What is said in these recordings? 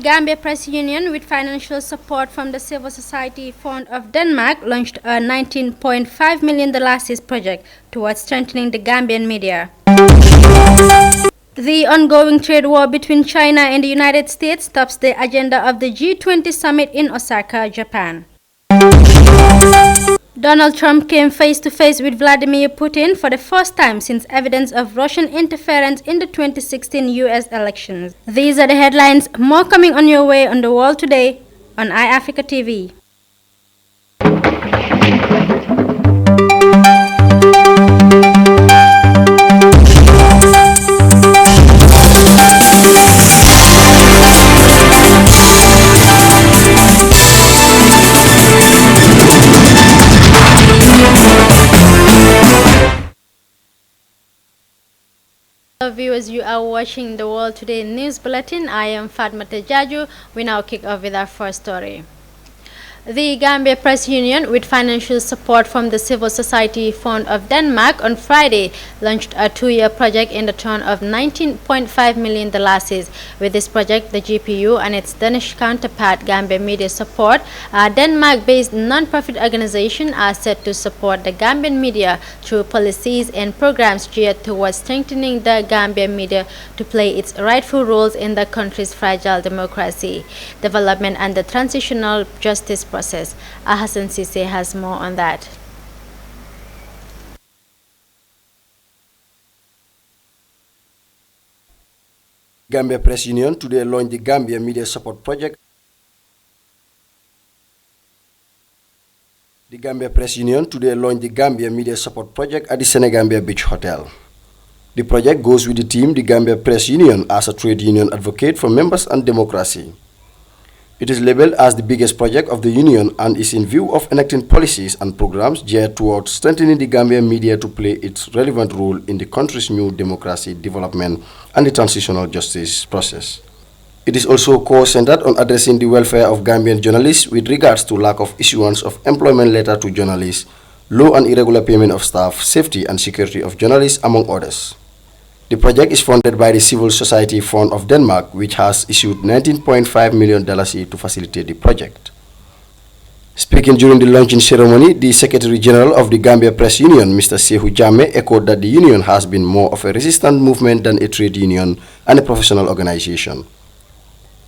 Gambia Press Union, with financial support from the Civil Society Fund of Denmark, launched a $19.5 million project towards strengthening the Gambian media. The ongoing trade war between China and the United States tops the agenda of the G20 summit in Osaka, Japan. Donald Trump came face-to-face with Vladimir Putin for the first time since evidence of Russian interference in the 2016 U.S. elections. These are the headlines. More coming on your way on The World Today on iAfrica TV. Viewers, you are watching the World Today News Bulletin. I am Fatmata Jaju. We now kick off with our first story. The Gambia Press Union, with financial support from the Civil Society Fund of Denmark, on Friday launched a two-year project in the tune of $19.5 million. With this project, the GPU and its Danish counterpart, Gambia Media Support, a Denmark-based non-profit organization, are set to support the Gambian media through policies and programs geared towards strengthening the Gambian media to play its rightful roles in the country's fragile democracy, development, and the transitional justice process. Hassan Sise has more on that. Gambia Press Union today launched the Gambia Media Support Project. The Gambia Press Union today launched the Gambia Media Support Project at the Senegambia Beach Hotel. The project goes with the theme, the Gambia Press Union as a trade union advocate for members and democracy. It is labeled as the biggest project of the Union and is in view of enacting policies and programs geared towards strengthening the Gambian media to play its relevant role in the country's new democracy development and the transitional justice process. It is also core-centered on addressing the welfare of Gambian journalists with regards to lack of issuance of employment letter to journalists, low and irregular payment of staff, safety and security of journalists, among others. The project is funded by the Civil Society Fund of Denmark, which has issued $19.5 million to facilitate the project. Speaking during the launching ceremony, the Secretary General of the Gambia Press Union, Mr. Sehu Jammeh, echoed that the union has been more of a resistant movement than a trade union and a professional organization.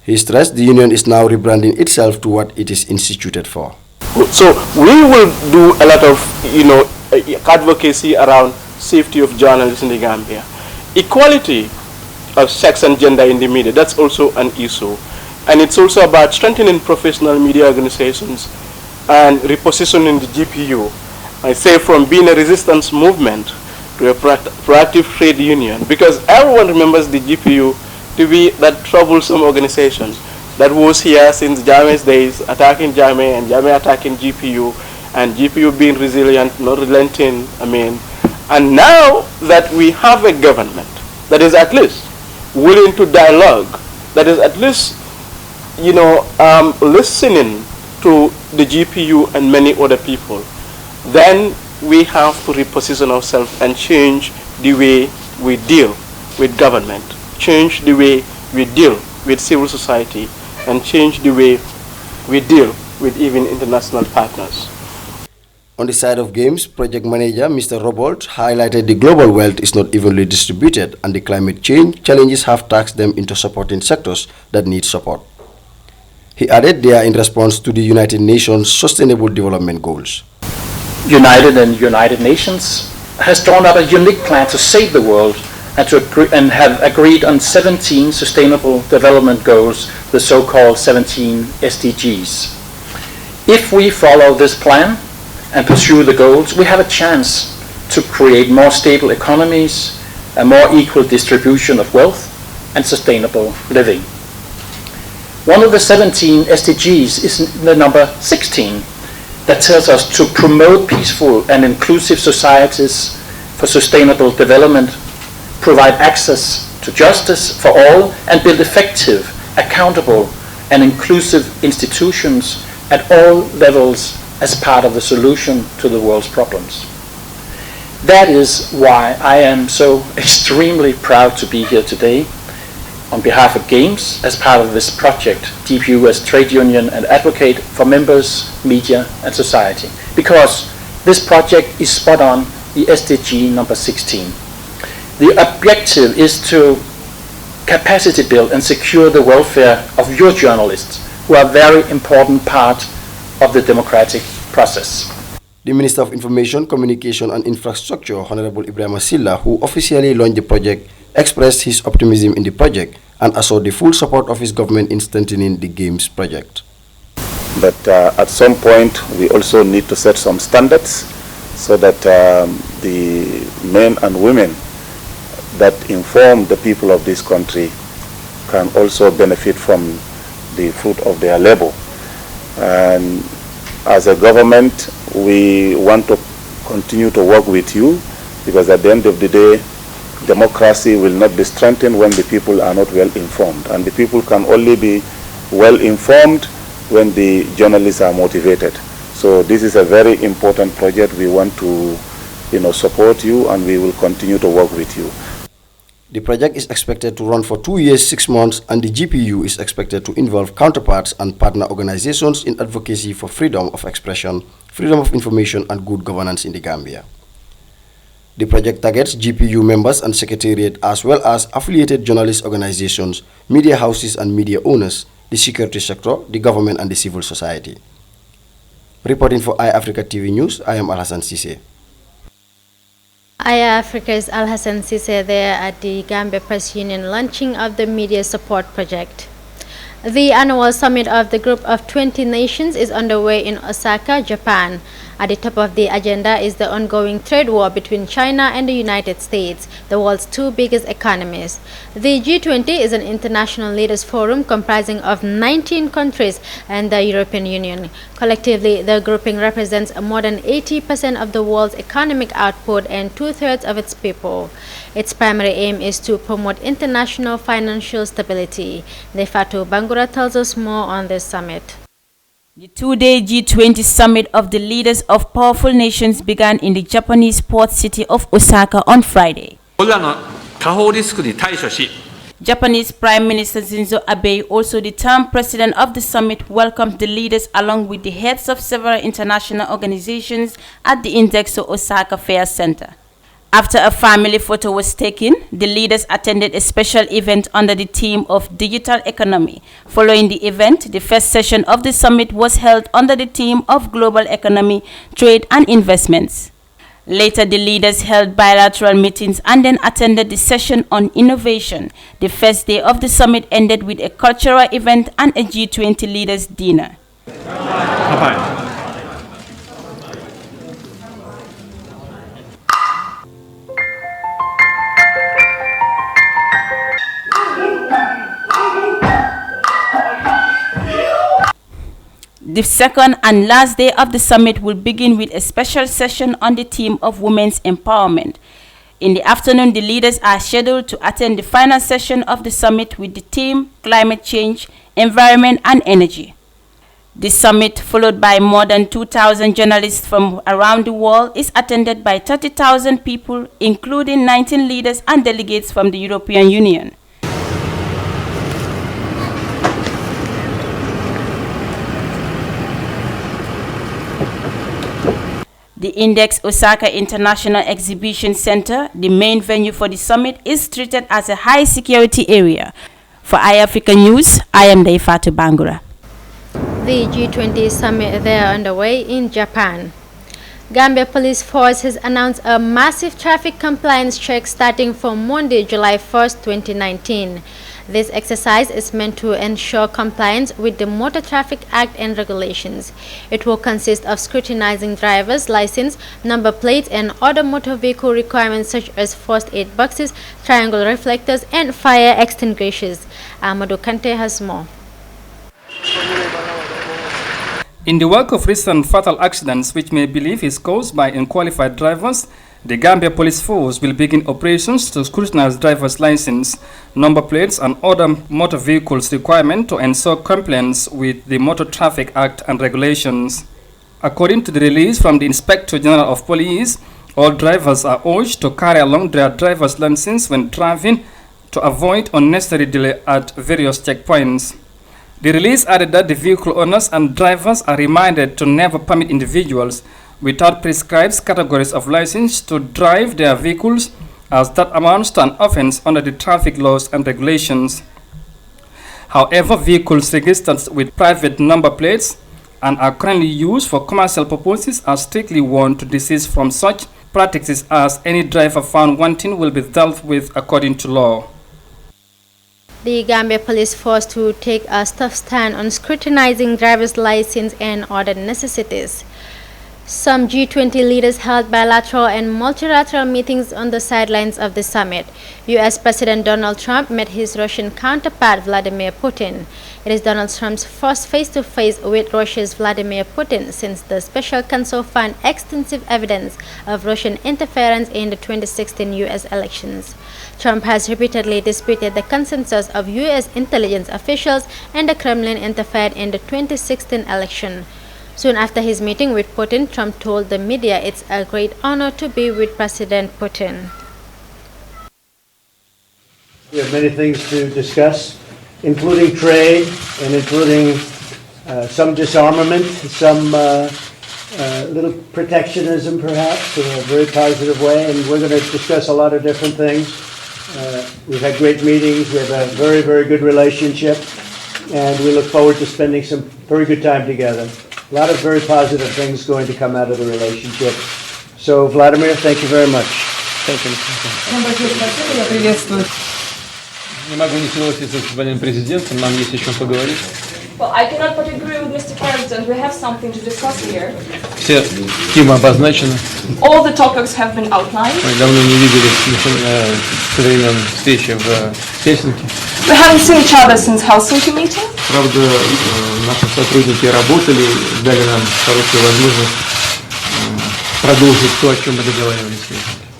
He stressed the union is now rebranding itself to what it is instituted for. So we will do a lot of, advocacy around safety of journalists in the Gambia. Equality of sex and gender in the media, that's also an issue. And it's also about strengthening professional media organizations and repositioning the GPU. I say from being a resistance movement to a proactive trade union, because everyone remembers the GPU to be that troublesome organization that was here since Jammeh's days, attacking Jammeh and Jammeh attacking GPU, and GPU being resilient, not relenting, And now that we have a government that is at least willing to dialogue, that is at least, listening to the GPU and many other people, then we have to reposition ourselves and change the way we deal with government, change the way we deal with civil society, and change the way we deal with even international partners. On the side of games, project manager Mr. Robolt highlighted the global wealth is not evenly distributed and the climate change challenges have taxed them into supporting sectors that need support. He added they are in response to the United Nations Sustainable Development Goals. United Nations has drawn up a unique plan to save the world and have agreed on 17 Sustainable Development Goals, the so-called 17 SDGs. If we follow this plan and pursue the goals, we have a chance to create more stable economies, a more equal distribution of wealth, and sustainable living. One of the 17 SDGs is the number 16 that tells us to promote peaceful and inclusive societies for sustainable development, provide access to justice for all, and build effective, accountable, and inclusive institutions at all levels as part of the solution to the world's problems. That is why I am so extremely proud to be here today On behalf of Games, as part of this project, DPU as trade union and advocate for members, media and society, because this project is spot on the SDG number 16. The objective is to capacity build and secure the welfare of your journalists, who are a very important part of the democratic process. The Minister of Information, Communication and Infrastructure, Honorable Ibrahim Silla, who officially launched the project, expressed his optimism in the project and assured the full support of his government in strengthening the Games project. But at some point, we also need to set some standards so that the men and women that inform the people of this country can also benefit from the fruit of their labor. And as a government, we want to continue to work with you, because at the end of the day, democracy will not be strengthened when the people are not well informed. And the people can only be well informed when the journalists are motivated. So this is a very important project. We want to, support you, and we will continue to work with you. The project is expected to run for 2 years, 6 months, and the GPU is expected to involve counterparts and partner organizations in advocacy for freedom of expression, freedom of information, and good governance in the Gambia. The project targets GPU members and secretariat, as well as affiliated journalist organizations, media houses and media owners, the security sector, the government, and the civil society. Reporting for iAfrica TV News, I am Alhassan Sise. iAfrica's Alhassan Sise there at the Gambia Press Union launching of the Media Support Project. The annual summit of the Group of 20 Nations is underway in Osaka, Japan. At the top of the agenda is the ongoing trade war between China and the United States, the world's two biggest economies. The G20 is an international leaders forum comprising of 19 countries and the European Union. Collectively, the grouping represents more than 80% of the world's economic output and 2/3 of its people. Its primary aim is to promote international financial stability. Nefatu Bangura tells us more on this summit. The two-day G20 summit of the leaders of powerful nations began in the Japanese port city of Osaka on Friday. Japanese Prime Minister Shinzo Abe, also the term president of the summit, welcomed the leaders along with the heads of several international organizations at the Indexo Osaka Fair Center. After a family photo was taken, the leaders attended a special event under the theme of digital economy. Following the event, the first session of the summit was held under the theme of global economy, trade and investments. Later, the leaders held bilateral meetings and then attended the session on innovation. The first day of the summit ended with a cultural event and a G20 leaders dinner. The second and last day of the summit will begin with a special session on the theme of women's empowerment. In the afternoon, the leaders are scheduled to attend the final session of the summit with the theme climate change, environment and energy. The summit, followed by more than 2,000 journalists from around the world, is attended by 30,000 people, including 19 leaders and delegates from the European Union. The Index Osaka International Exhibition Center, the main venue for the summit, is treated as a high-security area. For iAfrica News, I am Daifatu Bangura. The G20 summit there underway in Japan. Gambia Police Force has announced a massive traffic compliance check starting from Monday, July 1st, 2019. This exercise is meant to ensure compliance with the Motor Traffic Act and regulations. It will consist of scrutinizing driver's license, number plates, and other motor vehicle requirements such as first aid boxes, triangle reflectors, and fire extinguishers. Amadou Kante has more. In the wake of recent fatal accidents which may believe is caused by unqualified drivers, the Gambia Police Force will begin operations to scrutinize driver's license, number plates and other motor vehicles requirement to ensure compliance with the Motor Traffic Act and regulations. According to the release from the Inspector General of Police, all drivers are urged to carry along their driver's license when driving to avoid unnecessary delay at various checkpoints. The release added that the vehicle owners and drivers are reminded to never permit individuals without prescribed categories of license to drive their vehicles, as that amounts to an offense under the traffic laws and regulations. However, vehicles registered with private number plates and are currently used for commercial purposes are strictly warned to desist from such practices, as any driver found wanting will be dealt with according to law. The Gambia Police Force to take a tough stand on scrutinizing driver's license and other necessities. Some G20 leaders held bilateral and multilateral meetings on the sidelines of the summit. U.S. President Donald Trump met his Russian counterpart Vladimir Putin. It is Donald Trump's first face-to-face with Russia's Vladimir Putin since the special counsel found extensive evidence of Russian interference in the 2016 U.S. elections. Trump has repeatedly disputed the consensus of U.S. intelligence officials and the Kremlin interfered in the 2016 election. Soon after his meeting with Putin, Trump told the media it's a great honor to be with President Putin. We have many things to discuss, including trade and including some disarmament, some little protectionism perhaps in a very positive way, and we're going to discuss a lot of different things. We've had great meetings, we have a very, very good relationship, and we look forward to spending some very good time together. A lot of very positive things going to come out of the relationship. So, Vladimir, thank you very much. Thank you. Не могу не согласиться с господином президентом, нам есть о чем поговорить. Well, I cannot but agree with Mr. President. We have something to discuss here. Все темы обозначены. All the topics have been outlined. Мы давно не виделись со времен встречи в Хельсинки. We haven't seen each other since Helsinki meeting. Правда, наши сотрудники работали, дали нам хорошую возможность продолжить то, о чем мы договаривались.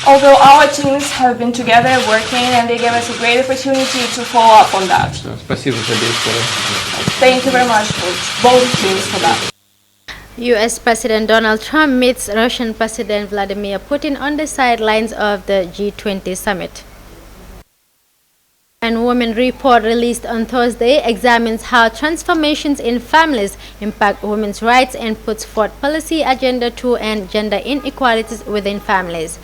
Although our teams have been together working and they gave us a great opportunity to follow up on that. Спасибо за обеих сторон. Thank you very much for both teams for that. U.S. President Donald Trump meets Russian President Vladimir Putin on the sidelines of the G20 summit. And Women Report released on Thursday examines how transformations in families impact women's rights and puts forth policy agenda to end gender inequalities within families.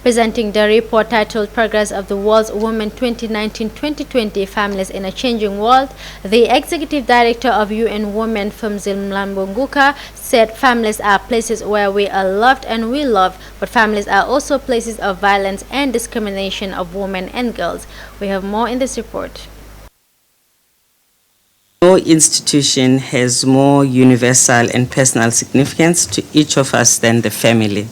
Presenting the report titled Progress of the World's Women 2019-2020 Families in a Changing World, the Executive Director of UN Women, Fumzil Mlambunguka, said families are places where we are loved and we love, but families are also places of violence and discrimination of women and girls. We have more in this report. No institution has more universal and personal significance to each of us than the family.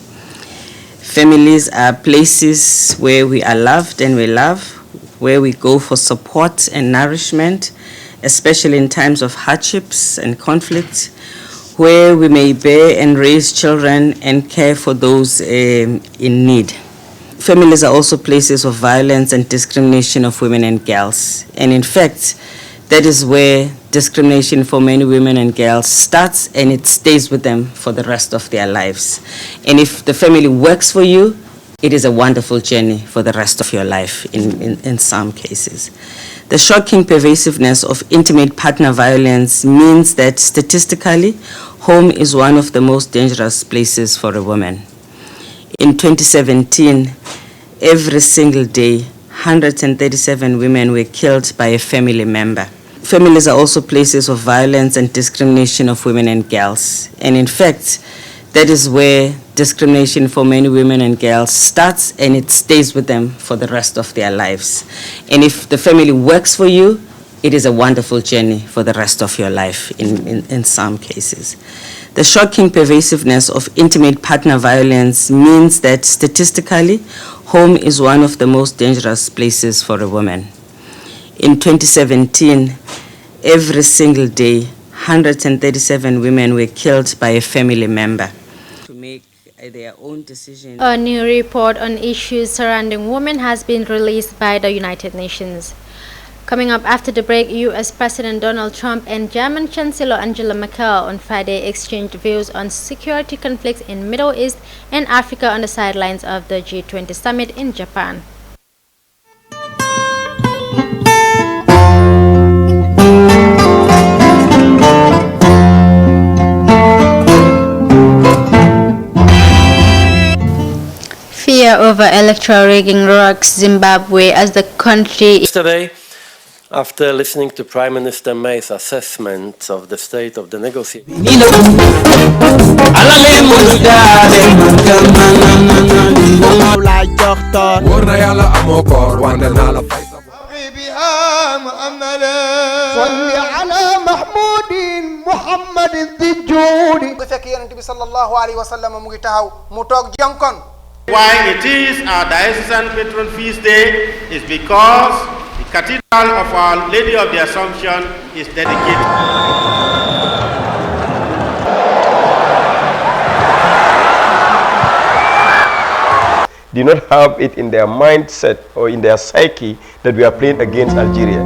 Families are places where we are loved and we love, where we go for support and nourishment, especially in times of hardships and conflict, where we may bear and raise children and care for those in need. Families are also places of violence and discrimination of women and girls. And in fact, that is where discrimination for many women and girls starts, and it stays with them for the rest of their lives. And if the family works for you, it is a wonderful journey for the rest of your life in some cases. The shocking pervasiveness of intimate partner violence means that statistically, home is one of the most dangerous places for a woman. In 2017, every single day, 137 women were killed by a family member. Families are also places of violence and discrimination of women and girls. And in fact, that is where discrimination for many women and girls starts, and it stays with them for the rest of their lives. And if the family works for you, it is a wonderful journey for the rest of your life in some cases. The shocking pervasiveness of intimate partner violence means that statistically, home is one of the most dangerous places for a woman. In 2017, every single day, 137 women were killed by a family member. To make their own decision. A new report on issues surrounding women has been released by the United Nations. Coming up after the break, U.S. President Donald Trump and German Chancellor Angela Merkel on Friday exchanged views on security conflicts in Middle East and Africa on the sidelines of the G20 summit in Japan. over electoral rigging rocks Zimbabwe as the country. Yesterday, after listening to Prime Minister May's assessment of the state of the negotiations, why it is our diocesan patron feast day is because the Cathedral of Our Lady of the Assumption is dedicated. Do not have it in their mindset or in their psyche that we are playing against Algeria.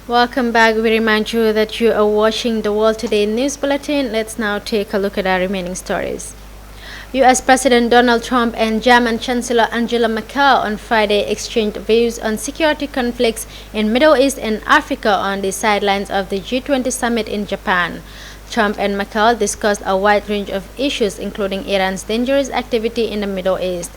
Welcome back. We remind you that you are watching the World Today News Bulletin. Let's now take a look at our remaining stories. U.S. President Donald Trump and German Chancellor Angela Merkel on Friday exchanged views on security conflicts in Middle East and Africa on the sidelines of the G20 summit in Japan. Trump and Merkel discussed a wide range of issues, including Iran's dangerous activity in the Middle East,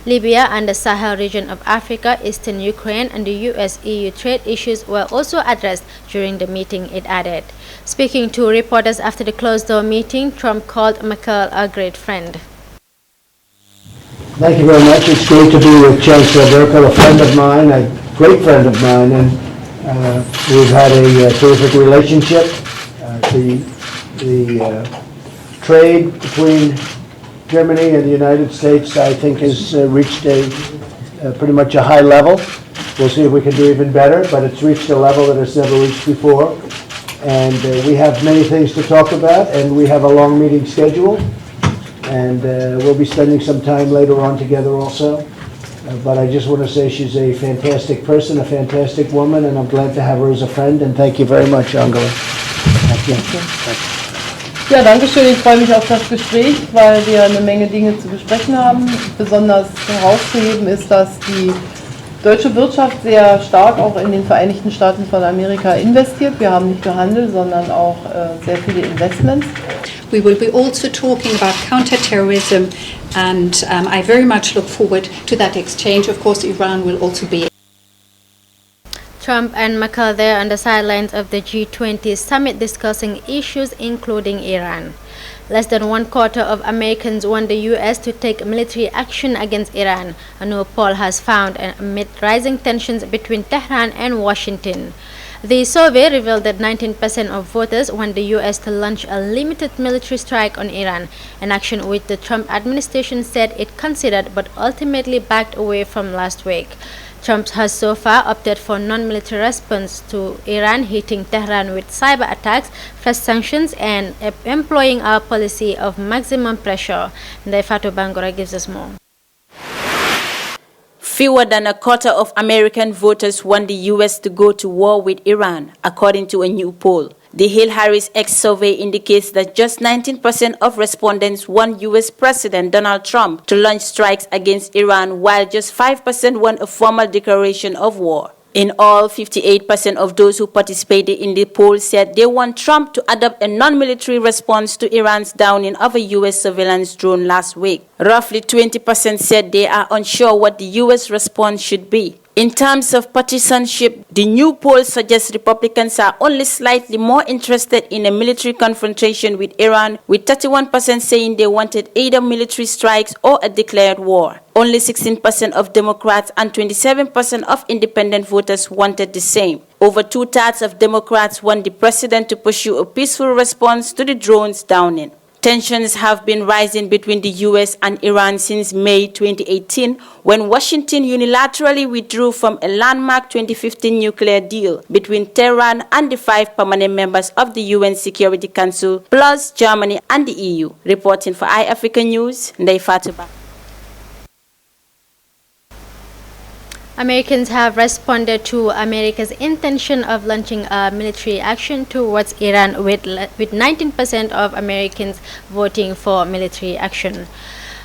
Libya and the Sahel region of Africa, Eastern Ukraine, and the US-EU trade issues were also addressed during the meeting, it added. Speaking to reporters after the closed-door meeting, Trump called Merkel a great friend. Thank you very much. It's great to be with Chancellor Merkel, a friend of mine, a great friend of mine, and we've had a terrific relationship. The trade between Germany and the United States, I think, has reached pretty much a high level. We'll see if we can do even better, but it's reached a level that it's never reached before. And we have many things to talk about, and we have a long meeting scheduled. And we'll be spending some time later on together also. But I just want to say she's a fantastic person, a fantastic woman, and I'm glad to have her as a friend. And thank you very much, Angela. Thank you. Thank you. Ja, danke schön. Ich freue mich auf das Gespräch, weil wir eine Menge Dinge zu besprechen haben. Besonders herauszuheben ist, dass die deutsche Wirtschaft sehr stark auch in den Vereinigten Staaten von Amerika investiert. Wir haben nicht nur Handel, sondern auch sehr viele Investments. We will be also talking about counterterrorism, and I very much look forward to that exchange. Of course, Iran will also be. Trump and Merkel there on the sidelines of the G20 summit discussing issues including Iran. Less than one quarter of Americans want the U.S. to take military action against Iran, a new poll has found amid rising tensions between Tehran and Washington. The survey revealed that 19% of voters want the U.S. to launch a limited military strike on Iran, an action which the Trump administration said it considered but ultimately backed away from last week. Trump has so far opted for non-military response to Iran, hitting Tehran with cyber attacks, fresh sanctions, and employing a policy of maximum pressure. Ndaifatou Bangora gives us more. Fewer than a quarter of American voters want the U.S. to go to war with Iran, according to a new poll. The Hill-Harris X survey indicates that just 19% of respondents want U.S. President Donald Trump to launch strikes against Iran, while just 5% want a formal declaration of war. In all, 58% of those who participated in the poll said they want Trump to adopt a non-military response to Iran's downing of a U.S. surveillance drone last week. Roughly 20% said they are unsure what the U.S. response should be. In terms of partisanship, the new poll suggests Republicans are only slightly more interested in a military confrontation with Iran, with 31% saying they wanted either military strikes or a declared war. Only 16% of Democrats and 27% of independent voters wanted the same. Over two-thirds of Democrats want the president to pursue a peaceful response to the drone's downing. Tensions have been rising between the U.S. and Iran since May 2018, when Washington unilaterally withdrew from a landmark 2015 nuclear deal between Tehran and the 5 permanent members of the UN Security Council, plus Germany and the EU. Reporting for iAfrica News, Ndeye Fatou Ba. Americans have responded to America's intention of launching a military action towards Iran, with 19% of Americans voting for military action.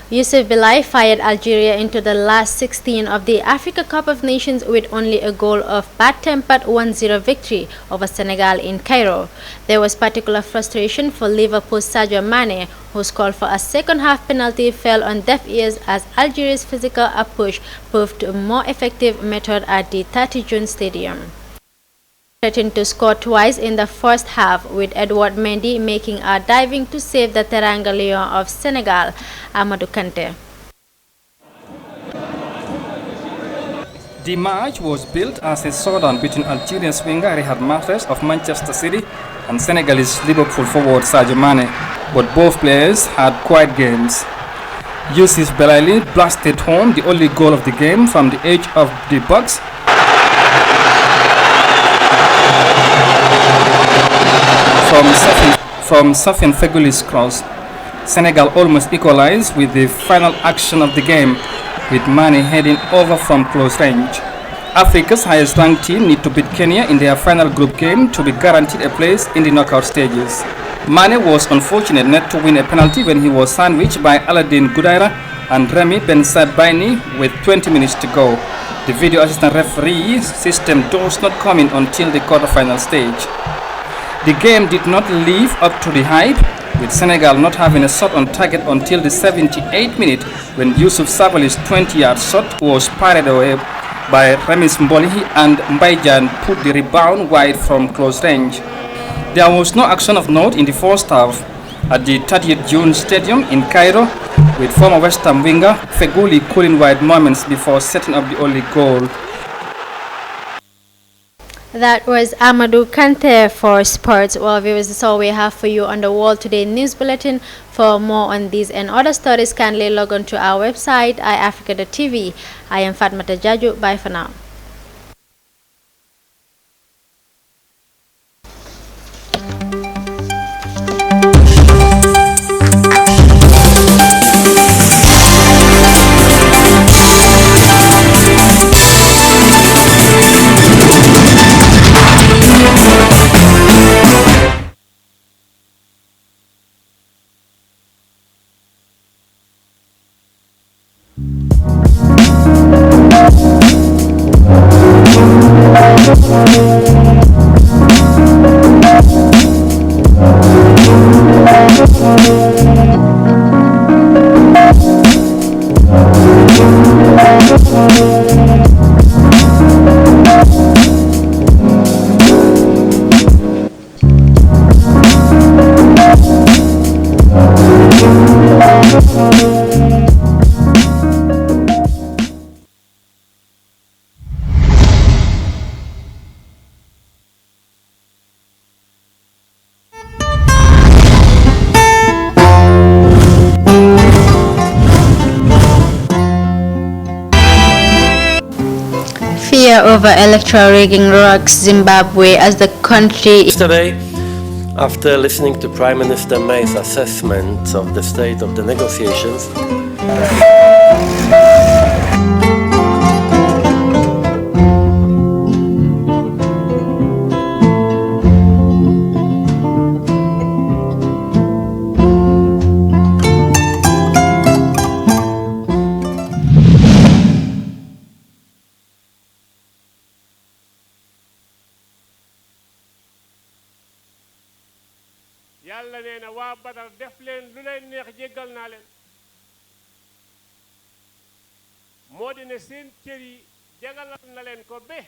Yusuf Bilai fired Algeria into the last 16 of the Africa Cup of Nations with only a goal of bad-tempered 1-0 victory over Senegal in Cairo. There was particular frustration for Liverpool's Sadio Mane, whose call for a second-half penalty fell on deaf ears as Algeria's physical approach proved a more effective method at the 30 June stadium. Threatened to score twice in the first half, with Edouard Mendy making a diving to save the Teranga Lion of Senegal, Amadou Kante. The match was built as a showdown between Algerian winger Riyad Mahrez of Manchester City and Senegalese Liverpool forward Sadio Mane, but both players had quiet games. Yusuf Belaili blasted home the only goal of the game from the edge of the box. From Safin Fegouli's cross. Senegal almost equalized with the final action of the game, with Mane heading over from close range. Africa's highest-ranked team need to beat Kenya in their final group game to be guaranteed a place in the knockout stages. Mane was unfortunate not to win a penalty when he was sandwiched by Aladdin Gudaira and Remy Ben Saad-Baini with 20 minutes to go. The video assistant referee system does not come in until the quarterfinal stage. The game did not live up to the hype, with Senegal not having a shot on target until the 78th minute when Youssouf Sabaly's 20-yard shot was parried away by Remis Mbolihi, and Mbaye put the rebound wide from close range. There was no action of note in the first half at the 30th June Stadium in Cairo, with former West Ham winger Fegouli cooling wide moments before setting up the only goal. That was Amadou Kante for sports. Well, viewers, that's all we have for you on the World Today News Bulletin. For more on these and other stories, kindly log on to our website, iAfrica.tv. I am Fatmata Jaju. Bye for now. Fear over electoral rigging rocks Zimbabwe as the country. Yesterday, after listening to Prime Minister May's assessment of the state of the negotiations, yàlla nee na waa Badar def leen lu leen neex jéggal naa leen moo di ne seen cër yi jagalal na leen ko be